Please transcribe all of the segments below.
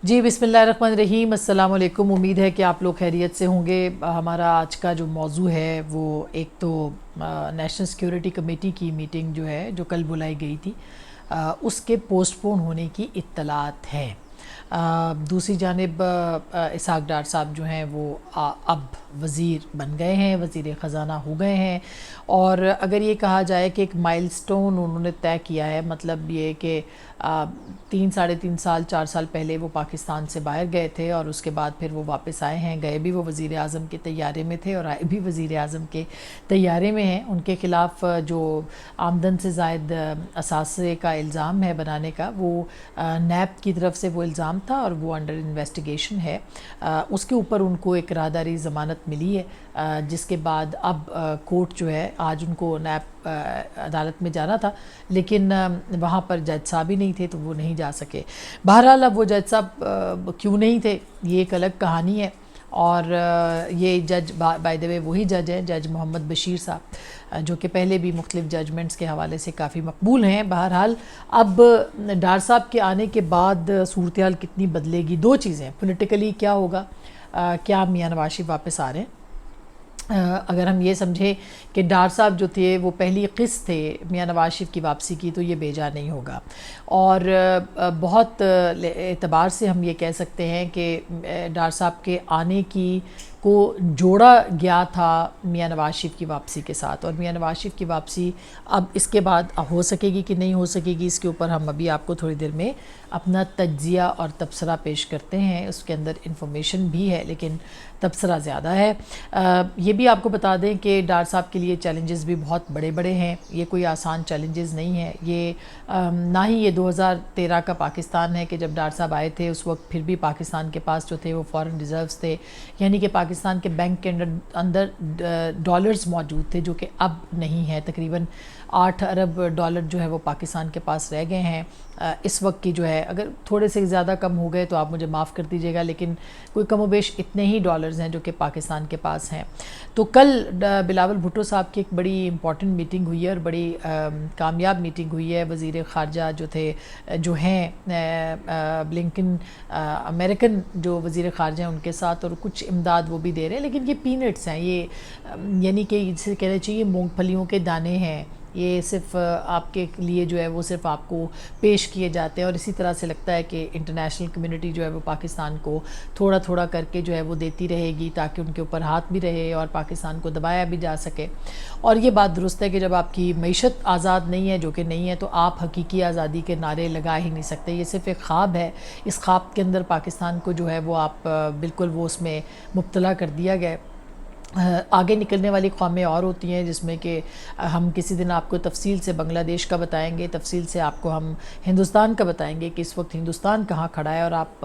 جی بسم اللہ الرحمن الرحیم، السلام علیکم۔ امید ہے کہ آپ لوگ خیریت سے ہوں گے۔ ہمارا آج کا جو موضوع ہے وہ ایک تو نیشنل سیکیورٹی کمیٹی کی میٹنگ جو ہے جو کل بلائی گئی تھی اس کے پوسٹ پون ہونے کی اطلاعات ہیں۔ دوسری جانب اسحاق ڈار صاحب جو ہیں وہ اب وزیر بن گئے ہیں، وزیر خزانہ ہو گئے ہیں، اور اگر یہ کہا جائے کہ ایک مائل سٹون انہوں نے طے کیا ہے، مطلب یہ کہ 4 سال پہلے وہ پاکستان سے باہر گئے تھے اور اس کے بعد پھر وہ واپس آئے ہیں، گئے بھی وہ وزیر اعظم کے طیارے میں تھے اور آئے بھی وزیر اعظم کے طیارے میں ہیں۔ ان کے خلاف جو آمدن سے زائد اثاثے کا الزام ہے بنانے کا، وہ نیب کی طرف سے وہ الزام تھا اور وہ انڈر انویسٹیگیشن ہے۔ اس کے اوپر ان کو ایک راہداری ضمانت ملی ہے، جس کے بعد اب کورٹ جو ہے، آج ان کو نیب عدالت میں جانا تھا لیکن وہاں پر جج صاحب ہی نہیں تھے تو وہ نہیں جا سکے۔ بہرحال اب وہ جج صاحب کیوں نہیں تھے یہ ایک الگ کہانی ہے، اور یہ جج بائی دی وے وہی جج ہیں، جج محمد بشیر صاحب، جو کہ پہلے بھی مختلف ججمنٹس کے حوالے سے کافی مقبول ہیں۔ بہرحال اب ڈار صاحب کے آنے کے بعد صورتحال کتنی بدلے گی؟ دو چیزیں، پولیٹیکلی کیا ہوگا، کیا میاں نواز شریف واپس آ رہے ہیں؟ اگر ہم یہ سمجھیں کہ ڈار صاحب جو تھے وہ پہلی قسط تھے میاں نواز شریف کی واپسی کی، تو یہ بیجا نہیں ہوگا، اور بہت اعتبار سے ہم یہ کہہ سکتے ہیں کہ ڈار صاحب کے آنے کی کو جوڑا گیا تھا میاں نواز شریف کی واپسی کے ساتھ، اور میاں نواز شریف کی واپسی اب اس کے بعد ہو سکے گی کہ نہیں ہو سکے گی، اس کے اوپر ہم ابھی آپ کو تھوڑی دیر میں اپنا تجزیہ اور تبصرہ پیش کرتے ہیں۔ اس کے اندر انفارمیشن بھی ہے لیکن تبصرہ زیادہ ہے۔ یہ بھی آپ کو بتا دیں کہ ڈار صاحب کے لیے چیلنجز بھی بہت بڑے بڑے ہیں، یہ کوئی آسان چیلنجز نہیں ہے، یہ نہ ہی یہ 2013 کا پاکستان ہے کہ جب ڈار صاحب آئے تھے اس وقت پھر بھی پاکستان کے پاس جو تھے وہ فارن ریزروز تھے، یعنی کہ پاکستان کے بینک کے اندر ڈالرز موجود تھے جو کہ اب نہیں ہے۔ تقریباً 8 ارب ڈالر جو ہے وہ پاکستان کے پاس رہ گئے ہیں اس وقت کی جو ہے، اگر تھوڑے سے زیادہ کم ہو گئے تو آپ مجھے معاف کر دیجیے گا، لیکن کوئی کم و بیش اتنے ہی ڈالرز ہیں جو کہ پاکستان کے پاس ہیں۔ تو کل بلاول بھٹو صاحب کی ایک بڑی امپورٹنٹ میٹنگ ہوئی ہے اور بڑی کامیاب میٹنگ ہوئی ہے۔ وزیر خارجہ جو ہیں بلنکن، امریکن جو وزیر خارجہ ہیں ان کے ساتھ، اور کچھ امداد وہ بھی دے رہے ہیں، لیکن یہ پینٹس ہیں، یہ یعنی کہ اسے کہنا چاہیے مونگ پھلیوں کے دانے ہیں، یہ صرف آپ کے لیے جو ہے وہ صرف آپ کو پیش کیے جاتے ہیں، اور اسی طرح سے لگتا ہے کہ انٹرنیشنل کمیونٹی جو ہے وہ پاکستان کو تھوڑا تھوڑا کر کے جو ہے وہ دیتی رہے گی تاکہ ان کے اوپر ہاتھ بھی رہے اور پاکستان کو دبایا بھی جا سکے۔ اور یہ بات درست ہے کہ جب آپ کی معیشت آزاد نہیں ہے، جو کہ نہیں ہے، تو آپ حقیقی آزادی کے نعرے لگا ہی نہیں سکتے، یہ صرف ایک خواب ہے۔ اس خواب کے اندر پاکستان کو جو ہے وہ آپ بالکل وہ اس میں مبتلا کر دیا گیا۔ آگے نکلنے والی قومیں اور ہوتی ہیں، جس میں کہ ہم کسی دن آپ کو تفصیل سے بنگلہ دیش کا بتائیں گے، تفصیل سے آپ کو ہم ہندوستان کا بتائیں گے کہ اس وقت ہندوستان کہاں کھڑا ہے، اور آپ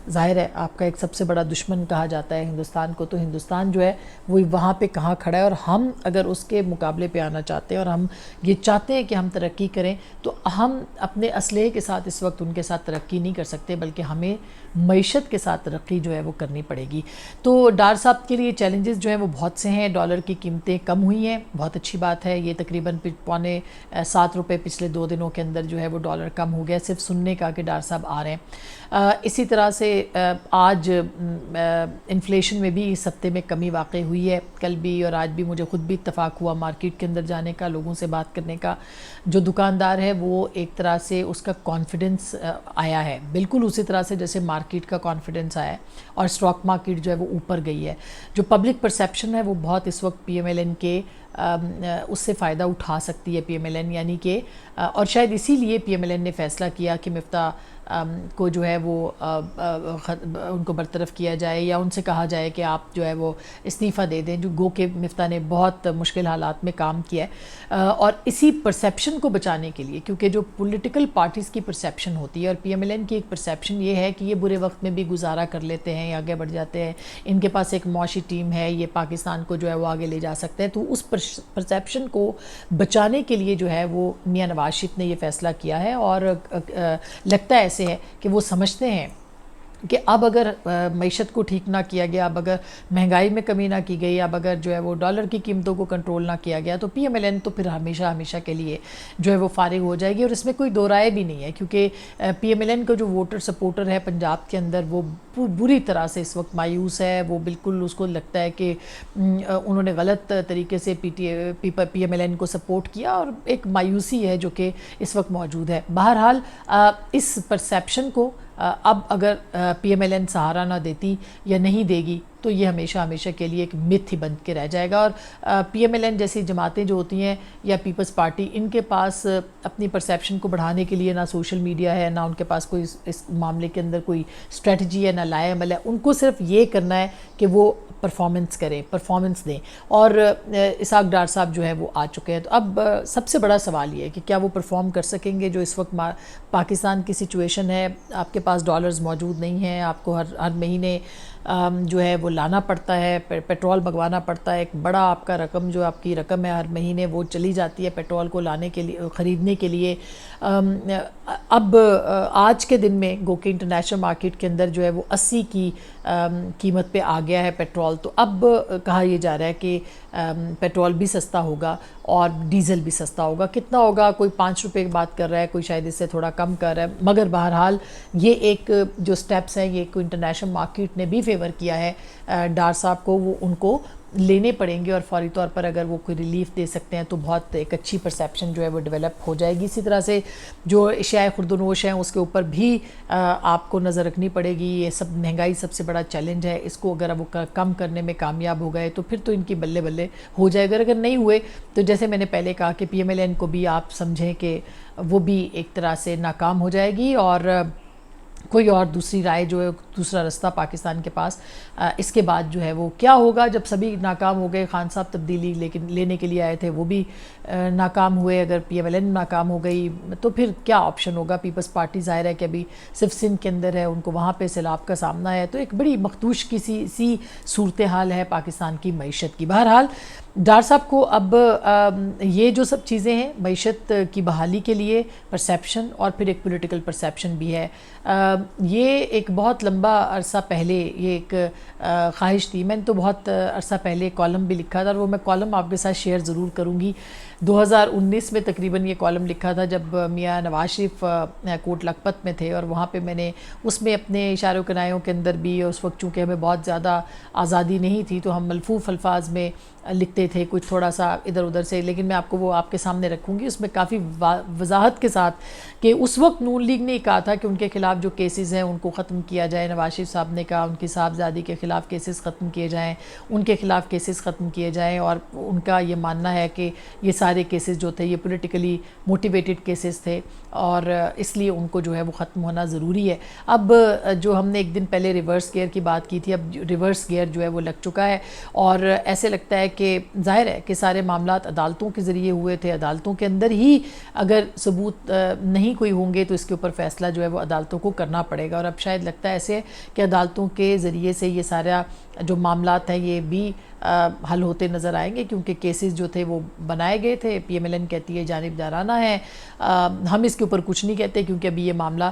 ظاہر ہے آپ کا ایک سب سے بڑا دشمن کہا جاتا ہے ہندوستان کو، تو ہندوستان جو ہے وہ وہاں پہ کہاں کھڑا ہے، اور ہم اگر اس کے مقابلے پہ آنا چاہتے ہیں اور ہم یہ چاہتے ہیں کہ ہم ترقی کریں، تو ہم اپنے اسلحے کے ساتھ اس وقت ان کے ساتھ ترقی نہیں کر سکتے، بلکہ ہمیں معیشت کے ساتھ ترقی جو ہے وہ کرنی پڑے گی۔ تو ڈار صاحب کے لیے چیلنجز جو ہیں وہ بہت سے ہیں۔ ڈالر کی قیمتیں کم ہوئی ہیں، بہت اچھی بات ہے، یہ تقریباً 7.25 پچھلے 2 دنوں کے اندر جو ہے وہ ڈالر کم ہو گیا، صرف سننے کا کہ ڈار صاحب آ رہے ہیں۔ اسی طرح سے آج انفلیشن میں بھی اس ہفتے میں کمی واقع ہوئی ہے، کل بھی اور آج بھی مجھے خود بھی اتفاق ہوا مارکیٹ کے اندر جانے کا، لوگوں سے بات کرنے کا۔ جو دکاندار ہے وہ ایک طرح سے اس کا کانفیڈنس آیا ہے، بالکل اسی طرح سے جیسے مارکیٹ کا کانفیڈنس آیا ہے، اور اسٹاک مارکیٹ جو ہے وہ اوپر گئی ہے۔ جو پبلک پرسیپشن ہے وہ بہت اس وقت پی ایم ایل این کے اس سے فائدہ اٹھا سکتی ہے پی ایم ایل این، یعنی کہ اور شاید اسی لیے پی ایم ایل این نے فیصلہ کیا کہ مفتاح کو جو ہے وہ ان کو برطرف کیا جائے، یا ان سے کہا جائے کہ آپ جو ہے وہ استعفیٰ دے دیں، جو گو کہ مفتاح نے بہت مشکل حالات میں کام کیا ہے، اور اسی پرسیپشن کو بچانے کے لیے، کیونکہ جو پولیٹیکل پارٹیز کی پرسیپشن ہوتی ہے، اور پی ایم ایل این کی ایک پرسیپشن یہ ہے کہ یہ برے وقت میں بھی گزارا کر لیتے ہیں، آگے بڑھ جاتے ہیں، ان کے پاس ایک معاشی ٹیم ہے، یہ پاکستان کو جو ہے وہ آگے لے جا سکتے ہیں، تو اس پرسیپشن کو بچانے کے لیے جو ہے وہ میاں نواز شریف نے یہ فیصلہ کیا ہے، اور لگتا ہے ایسے ہے کہ وہ سمجھتے ہیں کہ اب اگر معیشت کو ٹھیک نہ کیا گیا، اب اگر مہنگائی میں کمی نہ کی گئی، اب اگر جو ہے وہ ڈالر کی قیمتوں کو کنٹرول نہ کیا گیا، تو پی ایم ایل این تو پھر ہمیشہ کے لیے جو ہے وہ فارغ ہو جائے گی. اور اس میں کوئی دو رائے بھی نہیں ہے، کیونکہ پی ایم ایل این کا جو ووٹر سپورٹر ہے پنجاب کے اندر، وہ بری طرح سے اس وقت مایوس ہے. وہ بالکل اس کو لگتا ہے کہ انہوں نے غلط طریقے سے پی ایم ایل این کو سپورٹ کیا، اور ایک مایوسی ہے جو کہ اس وقت موجود ہے. بہرحال اس پرسیپشن کو اب اگر پی ایم ایل این سہارا نہ دیتی یا نہیں دے گی تو یہ ہمیشہ کے لیے ایک متھ ہی بن کے رہ جائے گا. اور پی ایم ایل این جیسی جماعتیں جو ہوتی ہیں یا پیپلز پارٹی، ان کے پاس اپنی پرسیپشن کو بڑھانے کے لیے نہ سوشل میڈیا ہے، نہ ان کے پاس کوئی اس معاملے کے اندر کوئی اسٹریٹجی ہے، نہ لائے عمل ہے. ان کو صرف یہ کرنا ہے کہ وہ پرفارمنس کریں، پرفارمنس دیں. اور اسحاق ڈار صاحب جو ہے وہ آ چکے ہیں. تو اب سب سے بڑا سوال یہ ہے کہ کیا وہ پرفارم کر سکیں گے؟ جو اس وقت پاکستان کی سچویشن ہے، آپ کے پاس ڈالرز موجود نہیں ہیں، آپ کو ہر مہینے جو ہے وہ لانا پڑتا ہے، پیٹرول منگوانا پڑتا ہے. ایک بڑا آپ کا رقم، جو آپ کی رقم ہے ہر مہینے، وہ چلی جاتی ہے پیٹرول کو لانے کے لیے، خریدنے کے لیے. اب آج کے دن میں گو کہ انٹرنیشنل مارکیٹ کے اندر جو ہے وہ 80 کی قیمت پہ آ گیا ہے پیٹرول. تو اب کہا یہ جا رہا ہے کہ پیٹرول بھی سستا ہوگا اور ڈیزل بھی سستا ہوگا. کتنا ہوگا؟ کوئی 5 روپے کی بات کر رہا ہے، کوئی شاید اس سے تھوڑا کم کر رہا ہے. مگر بہرحال یہ ایک جو سٹیپس ہیں، یہ کوئی انٹرنیشنل مارکیٹ نے بھی فیور کیا ہے ڈار صاحب کو، وہ ان کو لینے پڑیں گے. اور فوری طور پر اگر وہ کوئی ریلیف دے سکتے ہیں تو بہت ایک اچھی پرسیپشن جو ہے وہ ڈیولپ ہو جائے گی. اسی طرح سے جو اشیاء خوردونوش ہیں اس کے اوپر بھی آپ کو نظر رکھنی پڑے گی. یہ سب مہنگائی سب سے بڑا چیلنج ہے. اس کو اگر وہ کم کرنے میں کامیاب ہو گئے تو پھر تو ان کی بلے بلے ہو جائے گا. اگر نہیں ہوئے تو جیسے میں نے پہلے کہا کہ پی ایم ایل این کو بھی آپ سمجھیں کہ وہ بھی ایک طرح سے ناکام ہو جائے گی. اور کوئی اور دوسری رائے جو ہے، دوسرا رستہ پاکستان کے پاس اس کے بعد جو ہے وہ کیا ہوگا؟ جب سبھی ناکام ہو گئے، خان صاحب تبدیلی لینے کے لیے آئے تھے، وہ بھی ناکام ہوئے. اگر پی ایم ایل این ناکام ہو گئی تو پھر کیا آپشن ہوگا؟ پیپلز پارٹی ظاہر ہے کہ ابھی صرف سندھ کے اندر ہے، ان کو وہاں پہ سیلاب کا سامنا ہے. تو ایک بڑی مخدوش سی صورتحال ہے پاکستان کی معیشت کی. بہرحال ڈار صاحب کو اب یہ جو سب چیزیں ہیں معیشت کی بحالی کے لیے، پرسیپشن اور پھر ایک پولیٹیکل پرسیپشن بھی ہے. یہ ایک بہت لمبا عرصہ پہلے یہ ایک خواہش تھی. میں نے تو بہت عرصہ پہلے کالم بھی لکھا تھا، اور وہ میں کالم آپ کے ساتھ شیئر ضرور کروں گی. 2019 میں تقریباً یہ کالم لکھا تھا جب میاں نواز شریف کوٹ لکھپت میں تھے. اور وہاں پہ میں نے اس میں اپنے اشاروں کنایوں کے اندر بھی، اس وقت چونکہ ہمیں بہت زیادہ آزادی نہیں تھی تو ہم ملفوف الفاظ میں لکھتے تھے، کچھ تھوڑا سا ادھر ادھر سے. لیکن میں آپ کو وہ آپ کے سامنے رکھوں گی. اس میں کافی وضاحت کے ساتھ کہ اس وقت نون لیگ نے کہا تھا کہ ان کے خلاف جو کیسز ہیں ان کو ختم کیا جائے. نواز شریف صاحب نے کہا ان کی صاحبزادی کے خلاف کیسز ختم کیے جائیں، ان کے خلاف کیسز ختم کیے جائیں. اور ان کا یہ ماننا ہے کہ یہ سارے کیسز جو تھے یہ پولیٹیکلی موٹیویٹڈ کیسز تھے، اور اس لیے ان کو جو ہے وہ ختم ہونا ضروری ہے. اب جو ہم نے ایک دن پہلے ریورس گیئر کی بات کی تھی، اب ریورس گیئر جو ہے وہ لگ چکا ہے. اور ایسے لگتا ہے کہ ظاہر ہے کہ سارے معاملات عدالتوں کے ذریعے ہوئے تھے. عدالتوں کے اندر ہی اگر ثبوت نہیں کوئی ہوں گے تو اس کے اوپر فیصلہ جو ہے وہ عدالتوں کو کرنا پڑے گا. اور اب شاید لگتا ہے ایسے کہ عدالتوں کے ذریعے سے یہ سارا جو معاملات ہیں یہ بھی حل ہوتے نظر آئیں گے، کیونکہ کیسز جو تھے وہ بنائے گئے تھے. پی ایم ایل این کہتی ہے جانبدارانہ ہے، ہم اس کے اوپر کچھ نہیں کہتے کیونکہ ابھی یہ معاملہ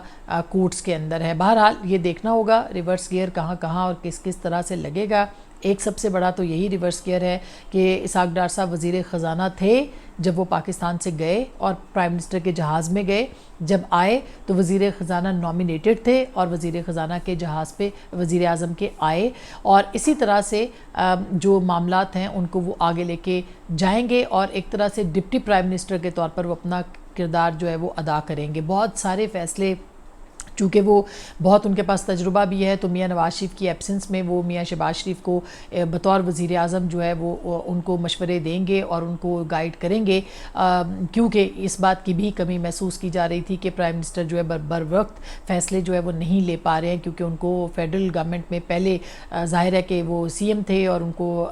کورٹس کے اندر ہے. بہرحال یہ دیکھنا ہوگا ریورس گیئر کہاں اور کس طرح سے لگے گا. ایک سب سے بڑا تو یہی ریورس گیئر ہے کہ اسحاق ڈار صاحب وزیر خزانہ تھے جب وہ پاکستان سے گئے اور پرائم منسٹر کے جہاز میں گئے. جب آئے تو وزیر خزانہ نامینیٹڈ تھے اور وزیر خزانہ کے جہاز پہ وزیر اعظم کے آئے. اور اسی طرح سے جو معاملات ہیں ان کو وہ آگے لے کے جائیں گے، اور ایک طرح سے ڈپٹی پرائم منسٹر کے طور پر وہ اپنا کردار جو ہے وہ ادا کریں گے. بہت سارے فیصلے، چونکہ وہ بہت ان کے پاس تجربہ بھی ہے، تو میاں نواز شریف کی ایبسنس میں وہ میاں شہباز شریف کو بطور وزیر اعظم جو ہے وہ ان کو مشورے دیں گے اور ان کو گائیڈ کریں گے. کیونکہ اس بات کی بھی کمی محسوس کی جا رہی تھی کہ پرائم منسٹر جو ہے بر وقت فیصلے جو ہے وہ نہیں لے پا رہے ہیں، کیونکہ ان کو فیڈرل گورنمنٹ میں پہلے ظاہر ہے کہ وہ سی ایم تھے اور ان کو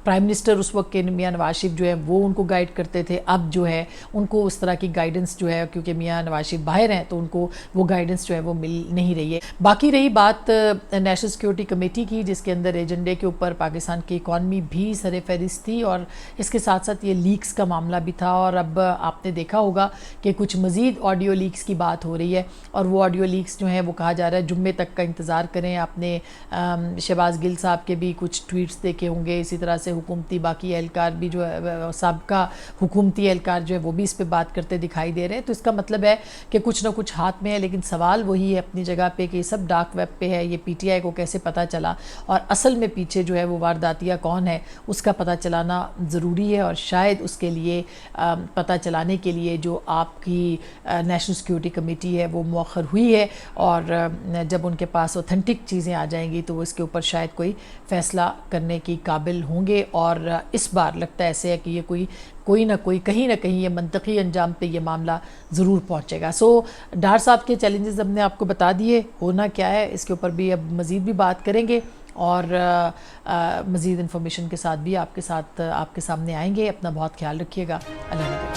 پرائم منسٹر اس وقت کے میاں نواز شریف جو ہے وہ ان کو گائیڈ کرتے تھے. اب جو ہے ان کو اس طرح کی گائیڈنس جو ہے، کیونکہ میاں نواز شریف باہر ہیں تو ان کو وہ گائیڈنس جو ہے وہ مل نہیں رہی ہے. باقی رہی بات نیشنل سیکیورٹی کمیٹی کی، جس کے اندر ایجنڈے کے اوپر پاکستان کی اکانومی بھی سر فہرست تھی، اور اس کے ساتھ ساتھ یہ لیکس کا معاملہ بھی تھا. اور اب آپ نے دیکھا ہوگا کہ کچھ مزید آڈیو لیکس کی بات ہو رہی ہے، اور وہ آڈیو لیکس جو ہیں وہ کہا جا رہا ہے جمعے تک کا انتظار کریں. آپ نے شہباز گل صاحب کے بھی کچھ ٹویٹس دیکھے ہوں گے، اسی طرح سے حکومتی باقی اہلکار بھی جو ہے، سابقہ حکومتی اہلکار جو ہے وہ بھی اس پہ بات کرتے دکھائی دے رہے ہیں. تو اس کا مطلب ہے کہ کچھ نہ کچھ ہاتھ میں ہے، لیکن سوال وہی ہے اپنی جگہ پہ کہ یہ سب ڈارک ویب پہ ہے. یہ پی ٹی آئی کو کیسے پتہ چلا، اور اصل میں پیچھے جو ہے وہ وارداتیہ کون ہے اس کا پتہ چلانا ضروری ہے. اور شاید اس کے لیے پتہ چلانے کے لیے جو آپ کی نیشنل سیکیورٹی کمیٹی ہے وہ مؤخر ہوئی ہے، اور جب ان کے پاس اوتھینٹک چیزیں آ جائیں گی تو وہ اس کے اوپر شاید کوئی فیصلہ کرنے کی قابل ہوں گے. اور اس بار لگتا ہے ایسے ہے کہ یہ کوئی نہ کوئی کہیں نہ کہیں یہ منطقی انجام پہ یہ معاملہ ضرور پہنچے گا. سو ڈار صاحب کے چیلنجز ہم نے آپ کو بتا دیے، ہونا کیا ہے اس کے اوپر بھی اب مزید بھی بات کریں گے، اور مزید انفارمیشن کے ساتھ بھی آپ کے سامنے آئیں گے. اپنا بہت خیال رکھیے گا. اللہ حافظ.